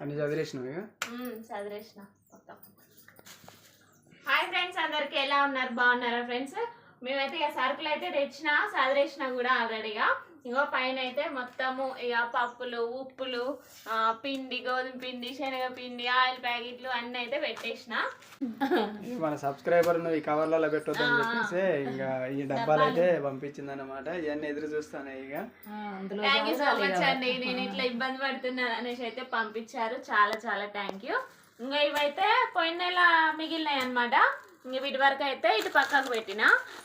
అన్ని చదివేసినావు ఇక చదివేసిన మొత్తం. హాయ్ ఫ్రెండ్స్, అందరికి ఎలా ఉన్నారు? బాగున్నారా ఫ్రెండ్స్? మేమైతే ఇక సరుకులు అయితే తెచ్చినా చదివేసినా కూడా ఆల్రెడీగా. ఇంకో పైన అయితే మొత్తము ఇక పప్పులు, ఉప్పులు, పిండి, గోధుమ పిండి, శనగ పిండి, ఆయిల్ ప్యాకెట్లు అన్నీ అయితే పెట్టేసిన. మన సబ్స్క్రైబర్ ఈ కవర్లలో పెట్టొద్దని చెప్పేసి ఇంకా ఈ డబ్బాలు అయితే పంపించింది అన్నమాట. ఇవన్నీ ఎదురు చూస్తాను ఇక. థ్యాంక్ యూ సో మచ్ అండి, నేను ఇట్లా ఇబ్బంది పడుతున్నాను అనేసి అయితే పంపించారు. చాలా చాలా థ్యాంక్ యూ. ఇంకా ఇవైతే పోయిన నెల మిగిలినాయి అనమాట. ఇంక వీటి వరకు అయితే ఇటు పక్కకు పెట్టిన.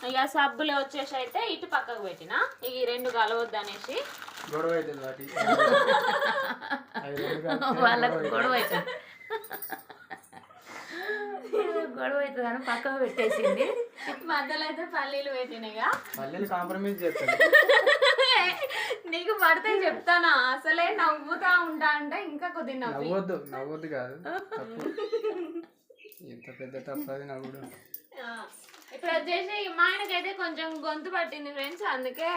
ఇక సబ్బులు వచ్చేసి అయితే ఇటు పక్కకు పెట్టిన. ఇక ఈ రెండు కలవద్దు అనేసి గొడవ అవుతుంది వాటి వాళ్ళకు గొడవ అవుతుంది గొడవ అవుతుంది అని పక్కకు పెట్టేసింది. మధ్యలో అయితే పల్లీలు పెట్టినగా. పల్లీలు కాంప్రమైజ్ చేస్తాను. నీకు పడితే చెప్తానా, అసలే నవ్వుతా ఉంటా అంటే ఇంకా కొద్దిగా నవ్వొద్దు కాదు, తప్పు. ఎంత పెద్ద తప్పు అది నవ్వుడు. ఇప్పుడు వచ్చేసి మా ఆయనకైతే కొంచెం గొంతు పట్టింది ఫ్రెండ్స్, అందుకే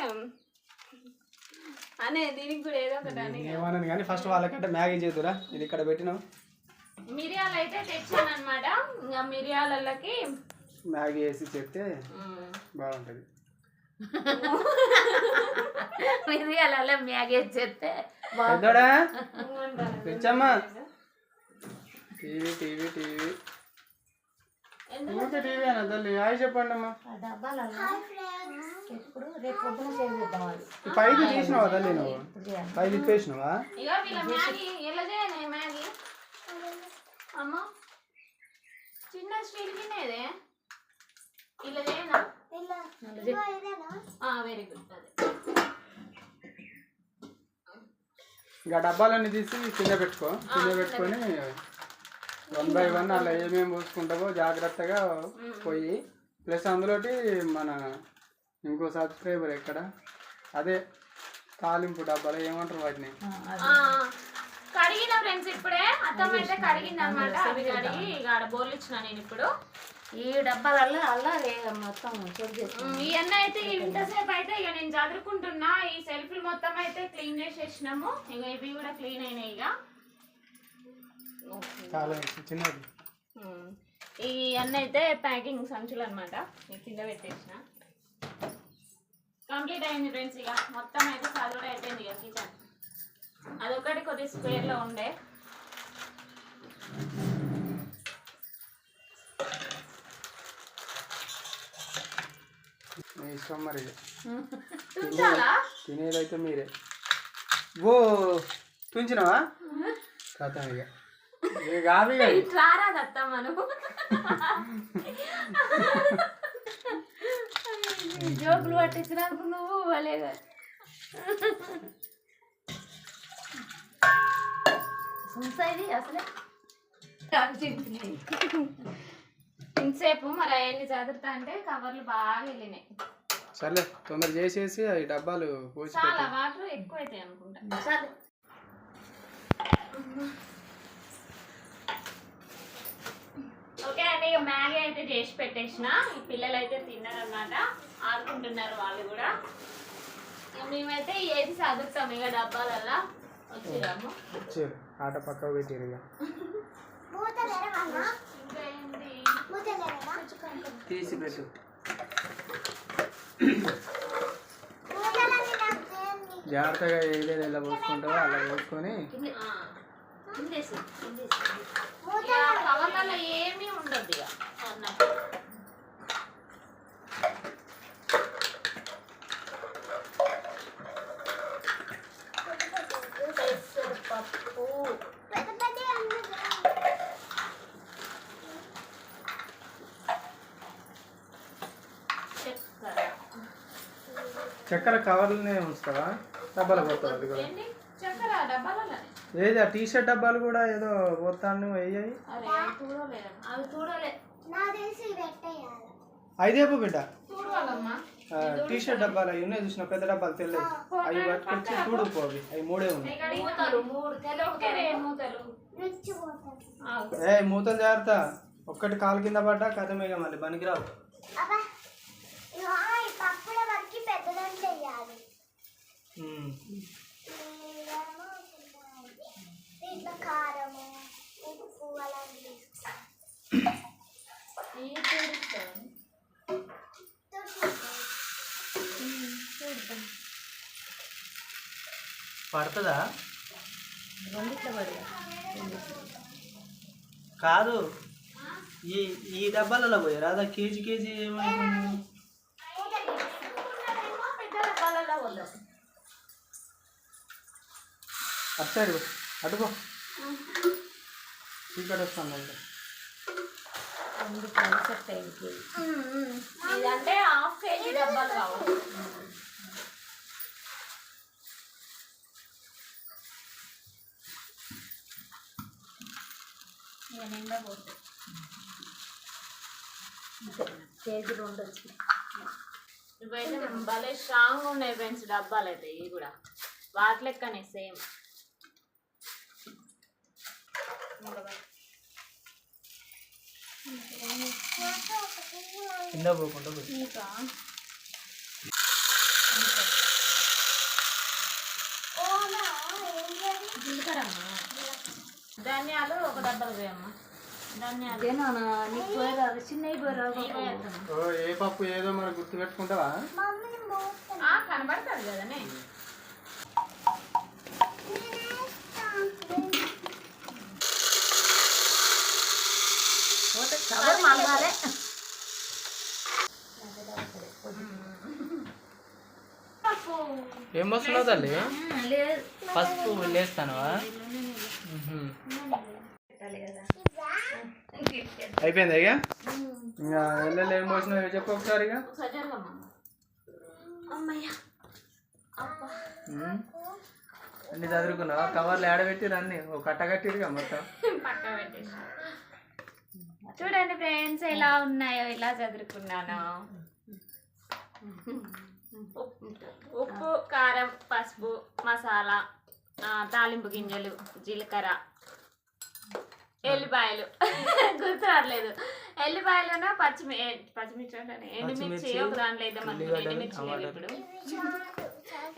అనే దీనికి కూడా ఏదో ఒకటి అని ఏమన్నాను కానీ ఫస్ట్ వాళ్ళకంటే మ్యాగీ చేతురా. ఇది ఇక్కడ పెట్టినావు. మిరియాలు అయితే తెచ్చాను అనమాట. ఇంకా మిరియాలకి మ్యాగీ వేసి చెప్తే బాగుంటుంది. మిరియాలలో మ్యాగీ చేస్తే తెచ్చమ్మా. టీవీ టీవీ టీవీ టీవీ అన్న తల్లి. హాయ్ చెప్పండి అమ్మా. ఇప్పుడు రేపు పొద్దున సేవ్ చేద్దాం. పైకి తీసినావా తల్లి? నువ్వు పైకి తిప్పేసినావా? అమ్మా చిన్న స్టీల్ గిన్నెదే ఇలా చేయనా? Very good. ఇంకా డబ్బాలన్నీ తీసి కింద పెట్టుకొని 1 by 1 అలా ఏమేమి పోసుకుంటావో జాగ్రత్తగా పోయి. ప్లస్ అందులోటి మన ఇంకో సబ్స్క్రైబర్ ఎక్కడ అదే తాలింపు డబ్బాలు ఏమంటారు వాటిని కడిగిన ఫ్రెండ్స్. ఇప్పుడే అత్తమ్మ అయితే కడిగింది అనమాట. అవి కడిగి ఇక బోర్లు ఇచ్చిన నేను ఇప్పుడు. ఈ డబ్బాలలో అల్లా మొత్తం ఇవన్నీ అయితే ఇంతసేపు అయితే ఇక నేను చదువుకుంటున్నా. ఈ సెల్ఫ్లు మొత్తం అయితే క్లీన్ చేసేసినాము. ఇక ఇవి కూడా క్లీన్ అయినాయి. ఇక చిన్నది ఇవన్నీ అయితే ప్యాకింగ్ సంచులు అనమాట. కింద పెట్టేసిన కంప్లీట్ అయింది ఫ్రెండ్స్. ఇక మొత్తం అయితే చదువు అయిపోయింది. ఇక కిచెన్ అదొకటి కొద్దిగా స్క్వేర్లో ఉండే. ఇష్టం మరి. తుంచాలా? తినేదైతే మీరే. ఓ తుంచినావా? కథ ఇక కాదు. రారాదత్తమ్మను జోకులు పట్టించినప్పుడు నువ్వు వాళ్ళేగా సుంసైది అసలే ఇంతసేపు మరి అవన్నీ చదువుతా అంటే కవర్లు బాగా వెళ్ళినాయి. సర్లే తొందర చేసేసి అవి డబ్బాలు పోసి చాలా వాటర్ ఎక్కువ అవుతాయి అనుకుంటా. సరే ఓకే అండి, ఇక మ్యాగీ అయితే చేసి పెట్టేసిన. ఈ పిల్లలు అయితే తిన్నారనమాట, ఆడుకుంటున్నారు వాళ్ళు కూడా. మేమైతే ఏది చదువుతాం ఇక డబ్బాలల్లా వచ్చిరాము. ఆట పక్క పెట్టారు. ఇక ఇంకా ఏంటి తీసి పెట్టు. జాగ్రత్తగా ఏదైనా ఎలా పోసుకుంటావో అలా పోసుకొని కవర్లలో ఏమీ ఉండదు ఇక అన్నట్టు. పెసరపప్పు చక్కెర కవర్లనే ఉంచుతావా? డబ్బాలు పోతావు? అది కూడా చక్కెర డబ్బాలనే. ఏది ఆ టీషర్ట్ డబ్బాలు కూడా ఏదో పోతాను అయ్యాయి. ఐదేపు బిడ్డ టీషర్ట్ డబ్బాలు అవి ఉన్నాయి చూసిన పెద్ద డబ్బాలు తెల్లవి అవి పట్టుకొచ్చి చూడు పోవి. అవి 3 ఉన్నాయి. మూతలు జాగ్రత్త. ఒక్కటి కాలు కింద పడ్డా కథమేగా మళ్ళీ పనికిరావు. కారం పడుతుందా? రెండిట్లో పడి కాదు, ఈ ఈ డబ్బాలలో పోయి రాదా? కేజీ కేజీ ఏమైతుంది? పెద్ద డబ్బాలలో వద్దాం. అటు సైడ్ అటుకో, ఇక్కడ వస్తాను. రెండిట్లో సెట్ అయింది. ఇదంటే హాఫ్ కేజీ డబ్బాలు కావాలి. ఇక నిండా పోతుంది. కేజీ 2 వచ్చింది. ఇవైతే భలే స్ట్రాంగ్ ఉన్నాయి ఫ్రెండ్స్ డబ్బాలు అయితే. ఇవి కూడా వాటి లెక్కనే సేమ్. కింద పోకుండా పోయి. ఇంకా ధనియాలు ఒక డబ్బాలు వేయమ్మా. ధనియాలు నీకు పోయరాదు, చిన్నవి పోయరాదు. ఓ, ఏ పప్పు ఏదో మనం గుర్తు పెట్టుకుంటావా? కనబడుతుంది కదనే. కవర్ మలగాలే. ఏం వస్తున్నావు తల్లి? లేదు పసుపు లేస్తానవా? అయిపోయింది ఇక. ఇంకా ఎల్లెల్లి ఏం పోసినావు చెప్పు ఒకసారి. ఇక అమ్మయ్య అన్ని చదువుకున్నావా? కవర్లు ఆడబెట్టి రన్ని ఓ కట్ట కట్టిరుగా మొత్తం. పక్క పెట్టేసి చూడండి ఫ్రెండ్స్ ఎలా ఉన్నాయో, ఇలా చదువుకున్నాను. ఉప్పు, కారం, పసుపు, మసాలా, తాలింపు గింజలు, జీలకర్ర, ఎల్లిపాయలు గుర్తు రావట్లేదు. ఎల్లిపాయలు, పచ్చిమిర్చి అంటే ఎండుమిర్చి ఒక దాంట్లో అయితే మనకి ఎండుమిర్చి లేవు. ఇప్పుడు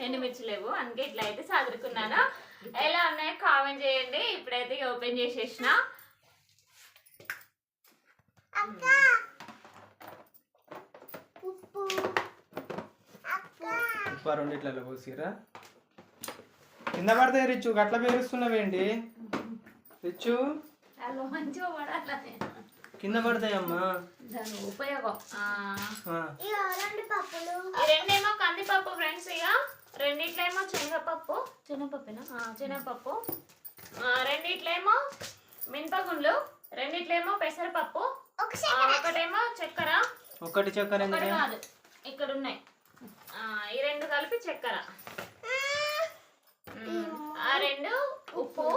ఎండుమిర్చి లేవు, అందుకే ఇట్లా అయితే చదువుకున్నాను. ఎలా ఉన్నాయో కామెంట్ చేయండి. ఇప్పుడైతే ఓపెన్ చేసేసిన. ఉప్పు రెండిట్లలో పోసిరా. కింద పడతాయి రిచ్చు, గట్ల పేరుస్తున్నావేంటి రిచ్చు? వాళ్ళు మంచిగా పడాలి, కింద పడతాయమ్మా. దాని ఉపయోగం. ఈ రెండేమో కందిపప్పు ఫ్రెండ్స్. ఇక రెండిట్లేమో శనగపప్పు, శనగపప్పు, రెండిట్లేమో మినపగుండ్లు, రెండిట్లేమో పెసరపప్పు, ఒకటేమో చక్కెర. ఒకటి చక్కెర ఒకటి కాదు, ఇక్కడ ఉన్నాయి. ఈ రెండు కలిపి చక్కెర, ఆ రెండు ఉప్పు,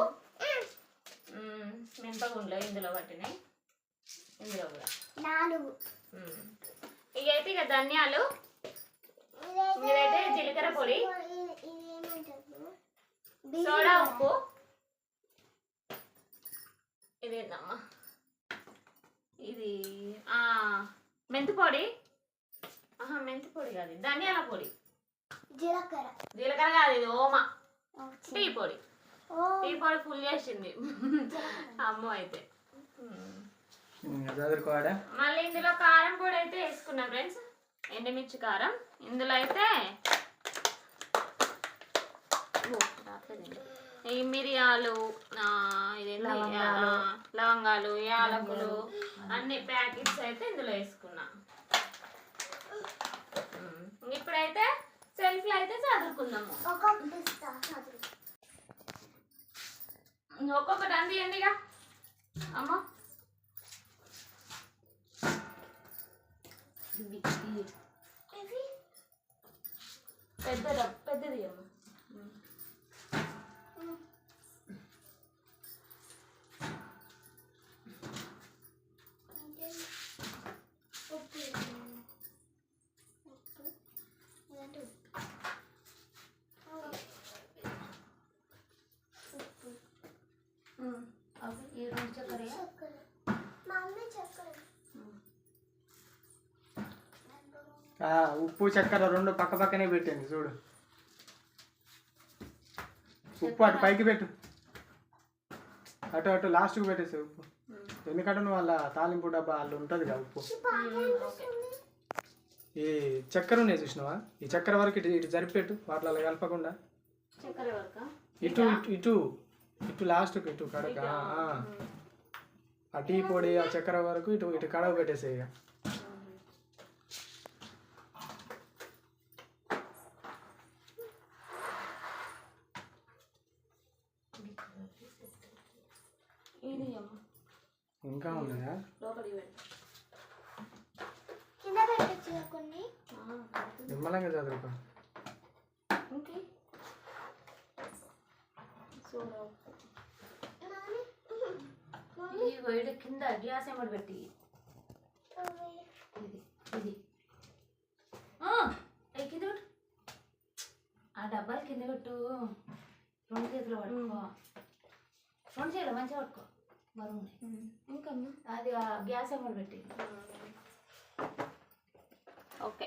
మినపగుండ్లు ఇందులో పట్టినాయి. ఇందులో కూడా 4. ఇకైతే ఇక ధనియాలు, ఇదైతే జీలకర్ర పొడి, సోడా ఉప్పు, ఇదేందమ్మా ఇది మెంతి పొడి. మెంతి పొడి కాదు, ధనియాల పొడి. జీలకర్ర కాదు, ఇది ఓమా. టీ పొడి. టీ పొడి ఫుల్ చేసింది అమ్మ అయితే. మళ్ళీ ఇందులో కారం పొడి అయితే వేసుకున్నా ఫ్రెండ్స్, ఎండుమిర్చి కారం. ఇందులో అయితే ఈ మిరియాలు, లవంగాలు, యాలకులు అన్ని ప్యాకెట్స్ అయితే ఇందులో వేసుకున్నా. ఇప్పుడైతే సెల్ఫ్ లో అయితే చదువుకుందాము. ఒక్కొక్కటి అందియండి ఇక అమ్మ. పెద్దది అమ్మ. ఉప్పు చక్కెర రెండు పక్క పక్కనే పెట్టండి చూడు. ఉప్పు అటు పైకి పెట్టు, అటు లాస్ట్కి పెట్టేసి ఉప్పు. ఎందుకంటే నువ్వు వాళ్ళ తాలింపు డబ్బా వాళ్ళు ఉంటుంది కదా ఉప్పు. ఈ చక్కెర ఉన్నాయి చూసినావా? ఈ చక్కెర వరకు ఇటు ఇటు జరిపెట్టు, వాటిలో కలపకుండా. చక్కెర వరకా ఇటు ఇటు ఇటు లాస్ట్కి ఇటు కడక ఆ టీ పొడి ఆ చక్కెర వరకు ఇటు ఇటు కడవ పెట్టేసే ఇక ఇది అమ్మ ఇంకా ఉన్నాయా లోపలికి పెట్టు కింద పెట్టచ్చు కొన్ని నిమ్మలంగా చదువుకో ఇంకే సోడా ఈ వేడి కింద గ్యాస్ ఏమడి పెట్టి ఇది ఇది కింద పెట్టు ఆ డబ్బాలు కింద పెట్టు రెండు చేతులు పట్టుకో రెండు చేతులు మంచిగా పట్టుకో బరువు ఇంకమ్మా అది ఆ గ్యాస్ ఏమడి పెట్టి ఓకే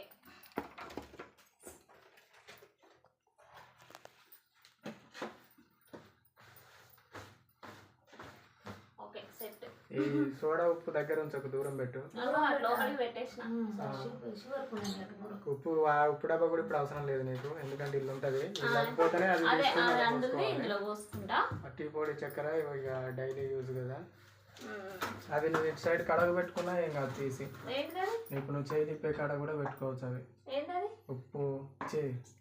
ఓకే సెట్ ఈ సోడా ఉప్పు దగ్గర ఉంచకు దూరం పెట్టు లోపలికి పెట్టేసిన షుగర్ కూడా ఉప్పు ఆ ఉప్పు డబ్బా కూడా ఇప్పుడు అవసరం లేదు నీకు ఎందుకంటే ఇల్లు ఉంటుంది ఇల్లు లేకపోతేనే అది అదే తీసుకొని అది అలా అందులో పోసుకోవాలి. ఇందులో పోసుకుంటా ఆ టీ పొడి చక్కెర ఇక డైలీ యూజ్ కదా అవి నువ్వు ఇటు సైడ్ కడగ పెట్టుకున్నా ఏం కాదు తీసి ఏంటది ఇప్పుడు నువ్వు చేయి తిప్పే కాడ కూడా పెట్టుకోవచ్చు అవి ఏంటది ఉప్పు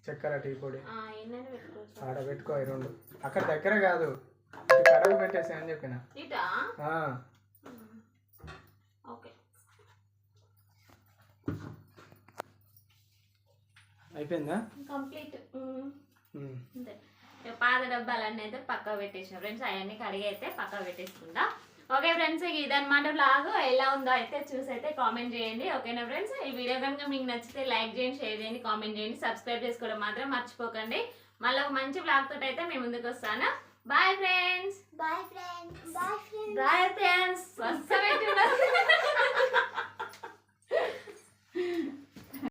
చక్కెర టీ పొడి ఎన్నని పెట్టుకోవచ్చు ఆడ పెట్టుకో ఈ రెండు అక్కడ దగ్గర కాదు ఇటు కడగ పెట్టేసి అని చెప్పిన ఇటా ఆ, ఓకే అయిపోయిందా కంప్లీట్ ఉమ్. అంతే ఇక పాత డబ్బాలన్నీ అయితే పక్క పెట్టేసిన ఫ్రెండ్స్ అవన్నీ కడిగి అయితే పక్క పెట్టేసుకుంటా ఓకే ఫ్రెండ్స్ ఇదన్నమాట బ్లాగ్ ఎలా ఉందో అయితే చూసి అయితే కామెంట్ చేయండి ఓకేనా ఫ్రెండ్స్ ఈ వీడియో కనుక మీకు నచ్చితే లైక్ చేయండి షేర్ చేయండి కామెంట్ చేయండి సబ్స్క్రైబ్ చేసుకోవడం మాత్రం మర్చిపోకండి మళ్ళీ ఒక మంచి బ్లాగ్ తోటి అయితే మేము ముందుకు వస్తాను bye friends bye friends bye friends bye friends